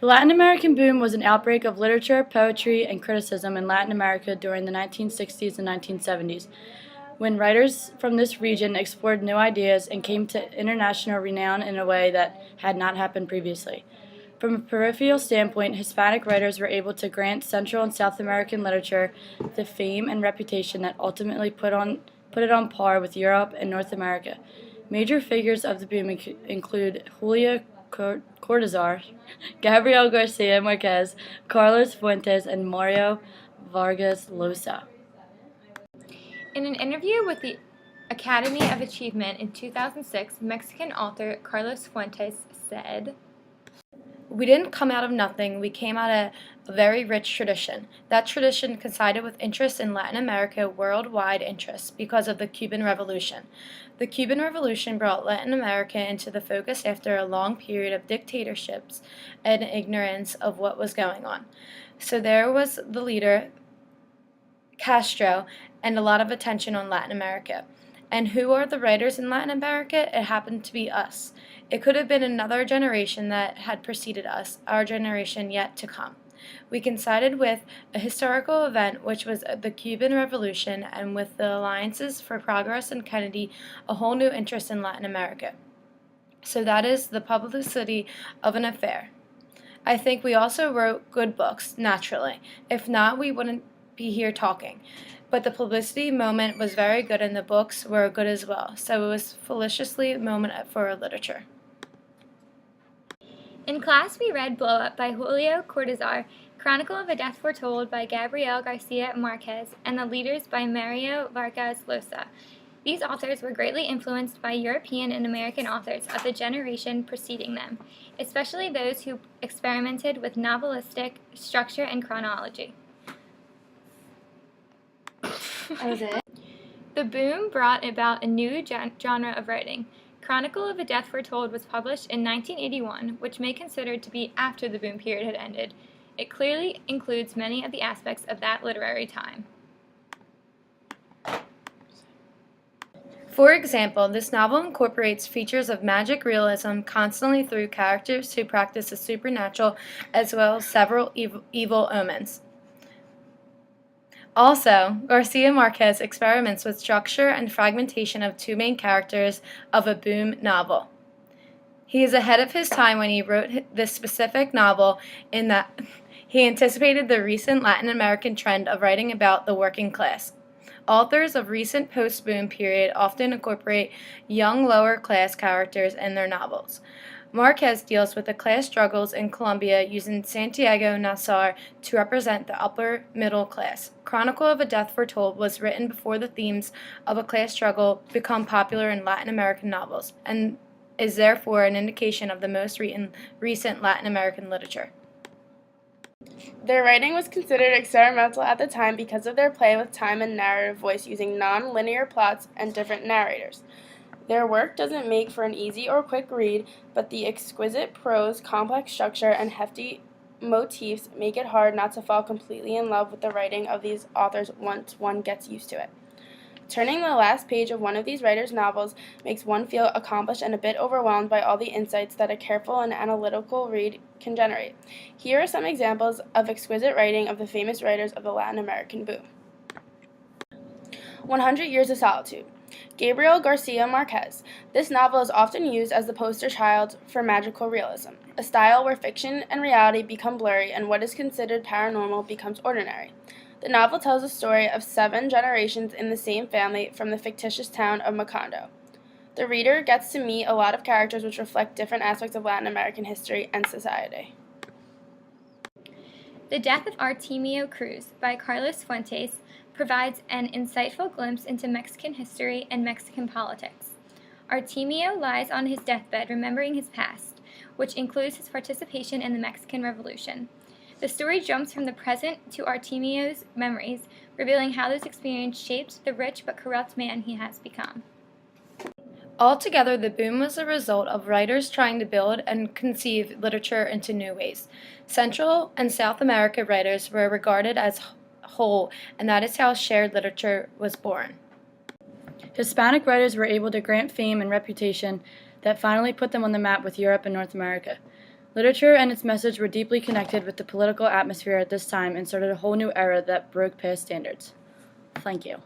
The Latin American boom was an outbreak of literature, poetry, and criticism in Latin America during the 1960s and 1970s, when writers from this region explored new ideas and came to international renown in a way that had not happened previously. From a peripheral standpoint, Hispanic writers were able to grant Central and South American literature the fame and reputation that ultimately put it on par with Europe and North America. Major figures of the boom include Julio Cortázar, Gabriel Garcia Marquez, Carlos Fuentes, and Mario Vargas Llosa. In an interview with the Academy of Achievement in 2006, Mexican author Carlos Fuentes said, "We didn't come out of nothing, we came out of a very rich tradition. That tradition coincided with interest in Latin America, worldwide interest, because of the Cuban Revolution. The Cuban Revolution brought Latin America into the focus after a long period of dictatorships and ignorance of what was going on. So there was the leader, Castro, and a lot of attention on Latin America. And who are the writers in Latin America? It happened to be us. It could have been another generation that had preceded us, our generation yet to come. We coincided with a historical event, which was the Cuban Revolution, and with the Alliances for Progress and Kennedy, a whole new interest in Latin America. So that is the publicity of an affair. I think we also wrote good books, naturally. If not, we wouldn't be here talking. But the publicity moment was very good and the books were good as well, so it was felicitously a moment for literature." In class, we read Blow Up by Julio Cortázar, Chronicle of a Death Foretold by Gabriel Garcia Marquez, and The Leaders by Mario Vargas Llosa. These authors were greatly influenced by European and American authors of the generation preceding them, especially those who experimented with novelistic structure and chronology. That was it? The boom brought about a new genre of writing. Chronicle of a Death Foretold was published in 1981, which may be considered to be after the boom period had ended. It clearly includes many of the aspects of that literary time. For example, this novel incorporates features of magic realism constantly through characters who practice the supernatural as well as several evil omens. Also, Garcia Marquez experiments with structure and fragmentation of two main characters of a boom novel. He is ahead of his time when he wrote this specific novel in that he anticipated the recent Latin American trend of writing about the working class. Authors of recent post-boom period often incorporate young lower-class characters in their novels. Marquez deals with the class struggles in Colombia using Santiago Nassar to represent the upper middle class. Chronicle of a Death Foretold was written before the themes of a class struggle become popular in Latin American novels, and is therefore an indication of the most recent Latin American literature. Their writing was considered experimental at the time because of their play with time and narrative voice using non-linear plots and different narrators. Their work doesn't make for an easy or quick read, but the exquisite prose, complex structure, and hefty motifs make it hard not to fall completely in love with the writing of these authors once one gets used to it. Turning the last page of one of these writers' novels makes one feel accomplished and a bit overwhelmed by all the insights that a careful and analytical read can generate. Here are some examples of exquisite writing of the famous writers of the Latin American boom. 100 Years of Solitude. Gabriel Garcia Marquez. This novel is often used as the poster child for magical realism, a style where fiction and reality become blurry and what is considered paranormal becomes ordinary. The novel tells the story of 7 generations in the same family from the fictitious town of Macondo. The reader gets to meet a lot of characters which reflect different aspects of Latin American history and society. The Death of Artemio Cruz by Carlos Fuentes provides an insightful glimpse into Mexican history and Mexican politics. Artemio lies on his deathbed remembering his past, which includes his participation in the Mexican Revolution. The story jumps from the present to Artemio's memories, revealing how those experiences shaped the rich but corrupt man he has become. Altogether, the boom was a result of writers trying to build and conceive literature into new ways. Central and South America writers were regarded as whole, and that is how shared literature was born. Hispanic writers were able to grant fame and reputation that finally put them on the map with Europe and North America. Literature and its message were deeply connected with the political atmosphere at this time and started a whole new era that broke past standards. Thank you.